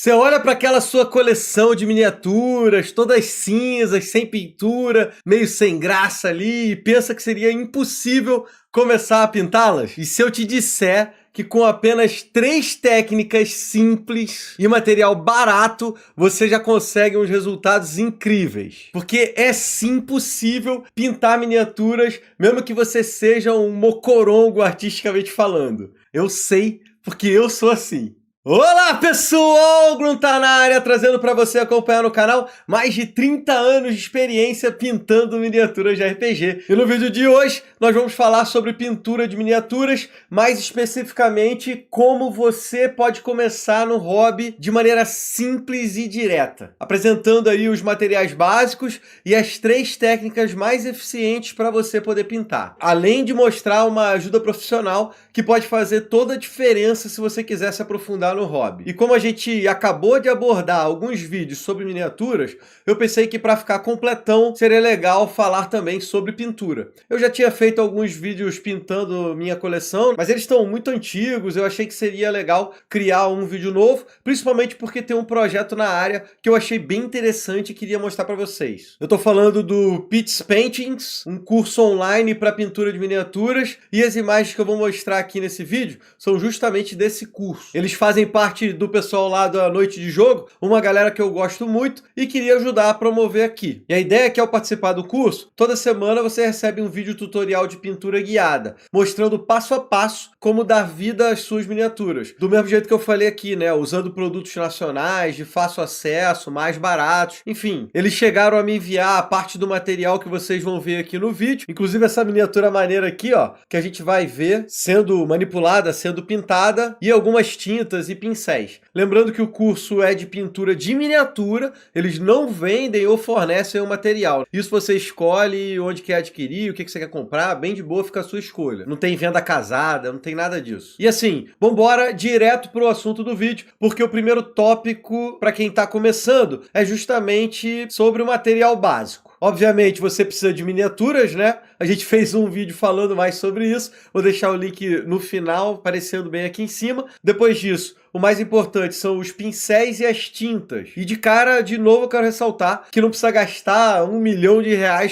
Você olha para aquela sua coleção de miniaturas, todas cinzas, sem pintura, meio sem graça ali, e pensa que seria impossível começar a pintá-las? E se eu te disser que com apenas 3 técnicas simples e material barato, você já consegue uns resultados incríveis? Porque é sim possível pintar miniaturas, mesmo que você seja um mocorongo artisticamente falando. Eu sei, porque eu sou assim. Olá pessoal, Grun tá na área, trazendo para você acompanhar no canal mais de 30 anos de experiência pintando miniaturas de RPG. E no vídeo de hoje nós vamos falar sobre pintura de miniaturas, mais especificamente como você pode começar no hobby de maneira simples e direta, apresentando aí os materiais básicos e as 3 técnicas mais eficientes para você poder pintar, além de mostrar uma ajuda profissional que pode fazer toda a diferença se você quiser se aprofundar no hobby. E como a gente acabou de abordar alguns vídeos sobre miniaturas, eu pensei que para ficar completão seria legal falar também sobre pintura. Eu já tinha feito alguns vídeos pintando minha coleção, mas eles estão muito antigos, eu achei que seria legal criar um vídeo novo, principalmente porque tem um projeto na área que eu achei bem interessante e queria mostrar para vocês. Eu tô falando do Pitts Paintings, um curso online para pintura de miniaturas, e as imagens que eu vou mostrar aqui nesse vídeo são justamente desse curso. Eles fazem parte do pessoal lá da Noite de Jogo, uma galera que eu gosto muito e queria ajudar a promover aqui. E a ideia é que ao participar do curso, toda semana você recebe um vídeo tutorial de pintura guiada, mostrando passo a passo como dar vida às suas miniaturas. Do mesmo jeito que eu falei aqui, né? Usando produtos nacionais, de fácil acesso, mais baratos. Enfim, eles chegaram a me enviar a parte do material que vocês vão ver aqui no vídeo. Inclusive essa miniatura maneira aqui, ó, que a gente vai ver sendo manipulada, sendo pintada, e algumas tintas e pincéis. Lembrando que o curso é de pintura de miniatura, eles não vendem ou fornecem o material. Isso você escolhe onde quer adquirir, o que você quer comprar, bem de boa fica a sua escolha. Não tem venda casada, não tem nada disso. E assim, vambora direto pro assunto do vídeo, porque o primeiro tópico, para quem tá começando, é justamente sobre o material básico. Obviamente você precisa de miniaturas, né? A gente fez um vídeo falando mais sobre isso. Vou deixar o link no final, aparecendo bem aqui em cima. Depois disso, o mais importante são os pincéis e as tintas. E de cara, de novo, eu quero ressaltar que não precisa gastar R$1 milhão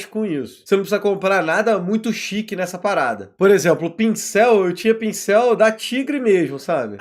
com isso. Você não precisa comprar nada muito chique nessa parada. Por exemplo, o pincel, eu tinha pincel da Tigre mesmo, sabe?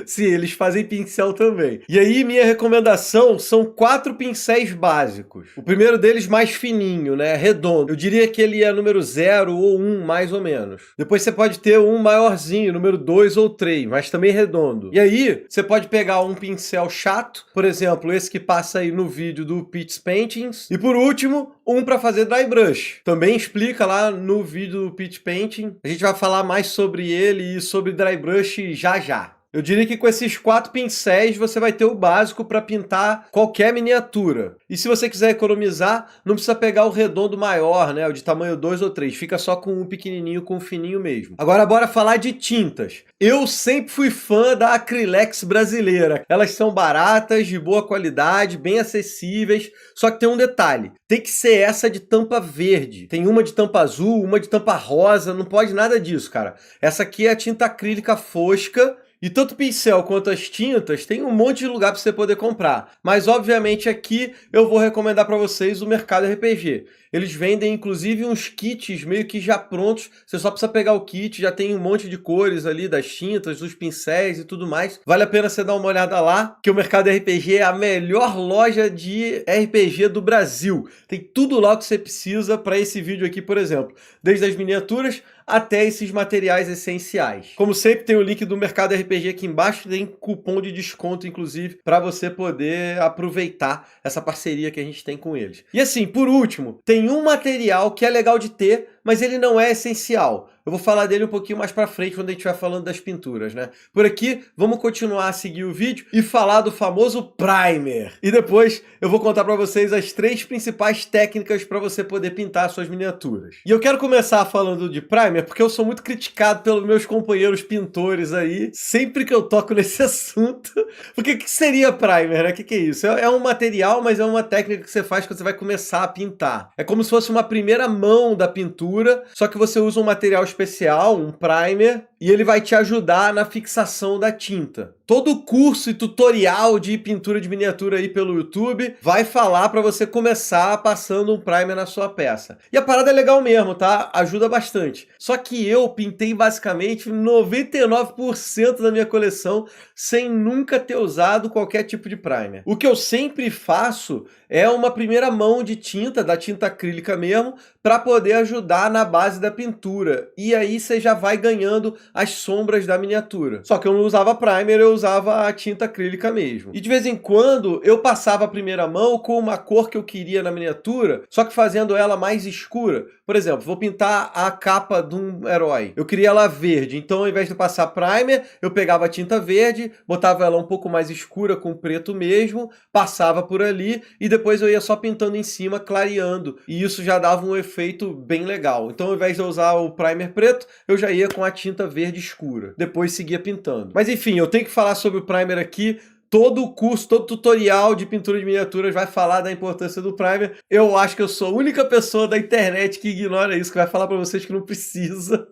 Sim, eles fazem pincel também. E aí, minha recomendação são 4 pincéis básicos. O primeiro deles mais fininho, né? Redondo. Eu diria que ele é número 0 ou 1, mais ou menos. Depois você pode ter um maiorzinho, número 2 ou 3, mas também redondo. E aí, você pode pegar um pincel chato, por exemplo, esse que passa aí no vídeo do Pitts Paintings. E por último, um para fazer dry brush. Também explica lá no vídeo do Pitts Painting. A gente vai falar mais sobre ele e sobre dry brush já já. Eu diria que com esses 4 pincéis você vai ter o básico para pintar qualquer miniatura. E se você quiser economizar, não precisa pegar o redondo maior, né? O de tamanho 2 ou 3. Fica só com um pequenininho, com um fininho mesmo. Agora bora falar de tintas. Eu sempre fui fã da Acrylex brasileira. Elas são baratas, de boa qualidade, bem acessíveis. Só que tem um detalhe. Tem que ser essa de tampa verde. Tem uma de tampa azul, uma de tampa rosa. Não pode nada disso, cara. Essa aqui é a tinta acrílica fosca. E tanto o pincel quanto as tintas tem um monte de lugar para você poder comprar. Mas obviamente aqui eu vou recomendar para vocês o Mercado RPG. Eles vendem inclusive uns kits meio que já prontos. Você só precisa pegar o kit, já tem um monte de cores ali das tintas, dos pincéis e tudo mais. Vale a pena você dar uma olhada lá, que o Mercado RPG é a melhor loja de RPG do Brasil. Tem tudo lá que você precisa para esse vídeo aqui, por exemplo. Desde as miniaturas até esses materiais essenciais. Como sempre, tem o link do Mercado RPG aqui embaixo, tem cupom de desconto, inclusive, para você poder aproveitar essa parceria que a gente tem com eles. E assim, por último, tem um material que é legal de ter, mas ele não é essencial. Eu vou falar dele um pouquinho mais pra frente, quando a gente estiver falando das pinturas, né? Por aqui, vamos continuar a seguir o vídeo e falar do famoso primer. E depois eu vou contar pra vocês as 3 principais técnicas para você poder pintar suas miniaturas. E eu quero começar falando de primer porque eu sou muito criticado pelos meus companheiros pintores aí, sempre que eu toco nesse assunto. Porque o que seria primer, né? O que é isso? É um material, mas é uma técnica que você faz quando você vai começar a pintar. É como se fosse uma primeira mão da pintura, só que você usa um material especial, um primer, e ele vai te ajudar na fixação da tinta. Todo curso e tutorial de pintura de miniatura aí pelo YouTube vai falar para você começar passando um primer na sua peça. E a parada é legal mesmo, tá? Ajuda bastante. Só que eu pintei basicamente 99% da minha coleção sem nunca ter usado qualquer tipo de primer. O que eu sempre faço é uma primeira mão de tinta, da tinta acrílica mesmo, para poder ajudar na base da pintura. E aí você já vai ganhando as sombras da miniatura. Só que eu não usava primer, eu usava a tinta acrílica mesmo. E de vez em quando eu passava a primeira mão com uma cor que eu queria na miniatura, só que fazendo ela mais escura. Por exemplo, vou pintar a capa de um herói. Eu queria ela verde, então ao invés de passar primer, eu pegava a tinta verde, botava ela um pouco mais escura com preto mesmo, passava por ali e depois eu ia só pintando em cima, clareando. E isso já dava um efeito bem legal. Então ao invés de eu usar o primer preto, eu já ia com a tinta verde escura. Depois seguia pintando. Mas enfim, eu tenho que falar sobre o primer aqui. Todo o curso, todo tutorial de pintura de miniaturas vai falar da importância do primer. Eu acho que eu sou a única pessoa da internet que ignora isso, que vai falar para vocês que não precisa.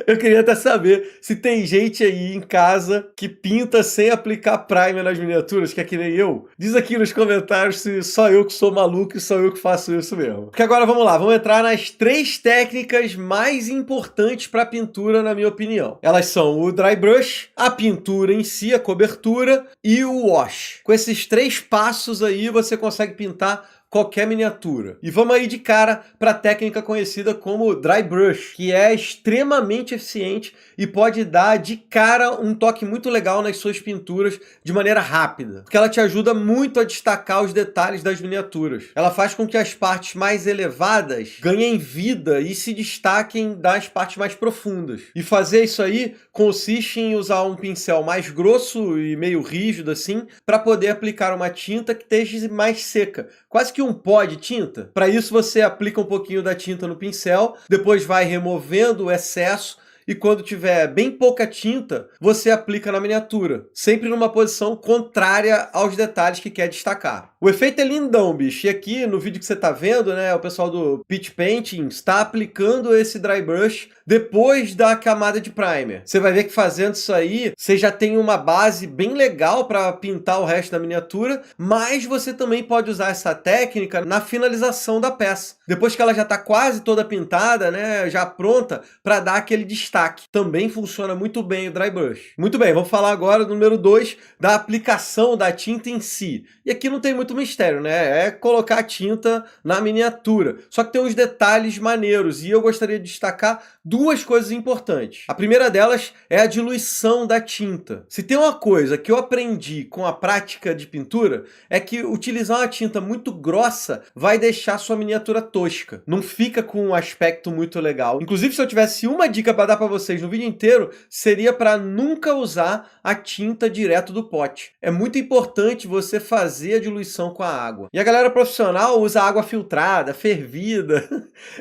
Eu queria até saber se tem gente aí em casa que pinta sem aplicar primer nas miniaturas, que é que nem eu. Diz aqui nos comentários se só eu que sou maluco e só eu que faço isso mesmo. Porque agora vamos lá, vamos entrar nas 3 técnicas mais importantes para pintura, na minha opinião. Elas são o dry brush, a pintura em si, a cobertura e o wash. Com esses 3 passos aí você consegue pintar qualquer miniatura. E vamos aí de cara para a técnica conhecida como dry brush, que é extremamente eficiente e pode dar de cara um toque muito legal nas suas pinturas de maneira rápida, porque ela te ajuda muito a destacar os detalhes das miniaturas. Ela faz com que as partes mais elevadas ganhem vida e se destaquem das partes mais profundas. E fazer isso aí consiste em usar um pincel mais grosso e meio rígido assim, para poder aplicar uma tinta que esteja mais seca, quase que um pó de tinta. Para isso você aplica um pouquinho da tinta no pincel, depois vai removendo o excesso e quando tiver bem pouca tinta, você aplica na miniatura, sempre numa posição contrária aos detalhes que quer destacar. O efeito é lindão, bicho. E aqui no vídeo que você tá vendo, né, o pessoal do Pitch Painting está aplicando esse dry brush depois da camada de primer. Você vai ver que fazendo isso aí, você já tem uma base bem legal para pintar o resto da miniatura, mas você também pode usar essa técnica na finalização da peça. Depois que ela já está quase toda pintada, né, já pronta para dar aquele destaque. Também funciona muito bem o dry brush. Muito bem, vamos falar agora do número 2, da aplicação da tinta em si. E aqui não tem muito mistério, né? É colocar a tinta na miniatura. Só que tem uns detalhes maneiros e eu gostaria de destacar 2 coisas importantes. A primeira delas é a diluição da tinta. Se tem uma coisa que eu aprendi com a prática de pintura, é que utilizar uma tinta muito grossa vai deixar sua miniatura tosca. Não fica com um aspecto muito legal. Inclusive, se eu tivesse uma dica para dar para vocês no vídeo inteiro, seria para nunca usar a tinta direto do pote. É muito importante você fazer a diluição com a água. E a galera profissional usa água filtrada, fervida.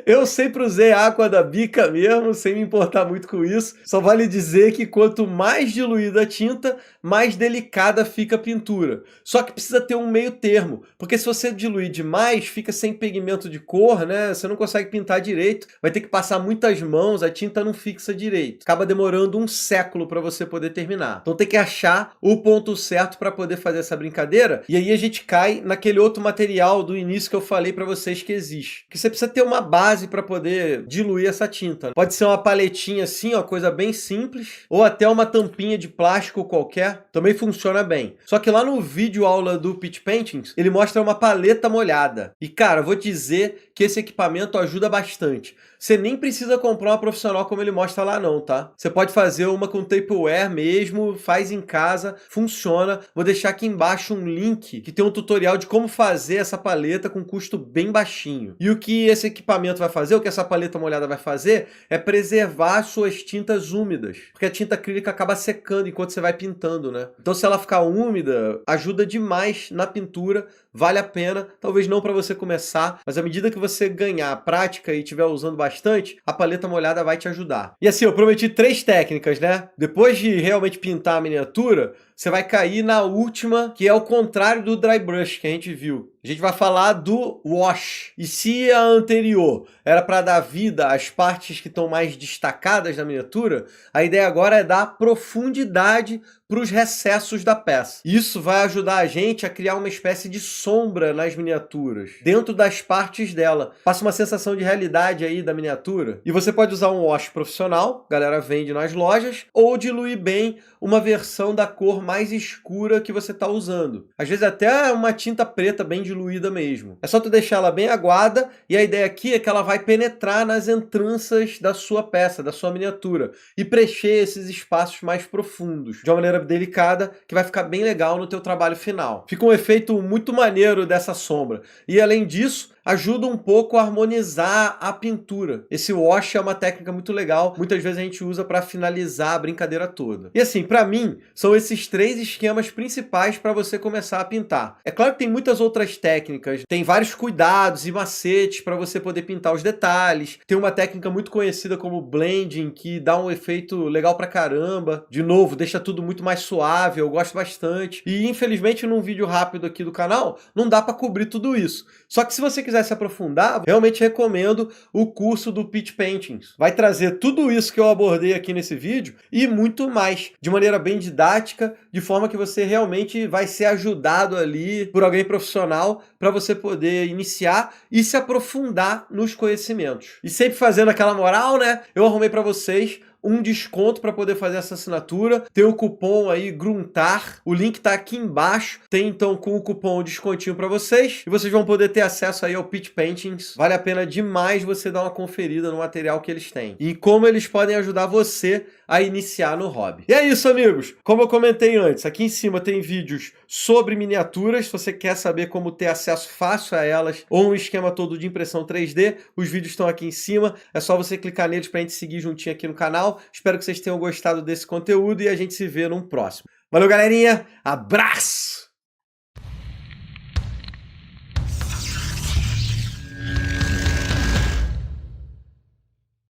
Eu sempre usei água da bica mesmo, sem me importar muito com isso. Só vale dizer que quanto mais diluída a tinta, mais delicada fica a pintura. Só que precisa ter um meio termo, porque se você diluir demais, fica sem pigmento de cor, né? Você não consegue pintar direito, vai ter que passar muitas mãos, a tinta não fixa direito. Acaba demorando um século para você poder terminar. Então tem que achar o ponto certo para poder fazer essa brincadeira, e aí a gente cai naquele outro material do início que eu falei para vocês que existe. Que você precisa ter uma base para poder diluir essa tinta. Pode ser uma paletinha assim, ó, coisa bem simples, ou até uma tampinha de plástico qualquer, também funciona bem. Só que lá no vídeo aula do Pitch Paintings, ele mostra uma paleta molhada. E cara, eu vou dizer que esse equipamento ajuda bastante. Você nem precisa comprar uma profissional como ele mostra lá não, tá? Você pode fazer uma com Tupperware mesmo, faz em casa, funciona. Vou deixar aqui embaixo um link que tem um tutorial de como fazer essa paleta com custo bem baixinho. E o que esse equipamento vai fazer, o que essa paleta molhada vai fazer, é preservar suas tintas úmidas. Porque a tinta acrílica acaba secando enquanto você vai pintando, né? Então se ela ficar úmida, ajuda demais na pintura, vale a pena. Talvez não para você começar, mas à medida que você ganhar prática e estiver usando bastante, a paleta molhada vai te ajudar. E assim, eu prometi 3 técnicas, né? Depois de realmente pintar a miniatura, você vai cair na última, que é o contrário do dry brush que a gente viu. a gente vai falar do wash. E se a anterior era para dar vida às partes que estão mais destacadas da miniatura, a ideia agora é dar profundidade para os recessos da peça. Isso vai ajudar a gente a criar uma espécie de sombra nas miniaturas, dentro das partes dela. Passa uma sensação de realidade aí da miniatura. E você pode usar um wash profissional, a galera vende nas lojas, ou diluir bem uma versão da cor mais escura que você está usando. Às vezes até uma tinta preta bem diluída mesmo. É só tu deixar ela bem aguada, e a ideia aqui é que ela vai penetrar nas entranças da sua peça, da sua miniatura, e preencher esses espaços mais profundos, de uma maneira delicada, que vai ficar bem legal no teu trabalho final. Fica um efeito muito maneiro dessa sombra. E além disso, ajuda um pouco a harmonizar a pintura. Esse wash é uma técnica muito legal, muitas vezes a gente usa para finalizar a brincadeira toda. E assim, para mim, são esses 3 esquemas principais para você começar a pintar. É claro que tem muitas outras técnicas, tem vários cuidados e macetes para você poder pintar os detalhes. Tem uma técnica muito conhecida como blending, que dá um efeito legal pra caramba. De novo, deixa tudo muito mais suave, eu gosto bastante. E infelizmente num vídeo rápido aqui do canal, não dá para cobrir tudo isso. Só que se você quiser se aprofundar, realmente recomendo o curso do Pitch Paintings. Vai trazer tudo isso que eu abordei aqui nesse vídeo e muito mais, de maneira bem didática, de forma que você realmente vai ser ajudado ali por alguém profissional para você poder iniciar e se aprofundar nos conhecimentos. E sempre fazendo aquela moral, né? Eu arrumei para vocês um desconto para poder fazer essa assinatura. Tem o cupom aí Gruntar, o link tá aqui embaixo. Tem então com o cupom um descontinho para vocês e vocês vão poder ter acesso aí ao Pitch Paintings. Vale a pena demais você dar uma conferida no material que eles têm e como eles podem ajudar você a iniciar no hobby. E é isso, amigos. Como eu comentei antes, aqui em cima tem vídeos sobre miniaturas. Se você quer saber como ter acesso fácil a elas ou um esquema todo de impressão 3D, os vídeos estão aqui em cima. É só você clicar neles para a gente seguir juntinho aqui no canal. Espero que vocês tenham gostado desse conteúdo e a gente se vê num próximo. Valeu, galerinha! Abraço!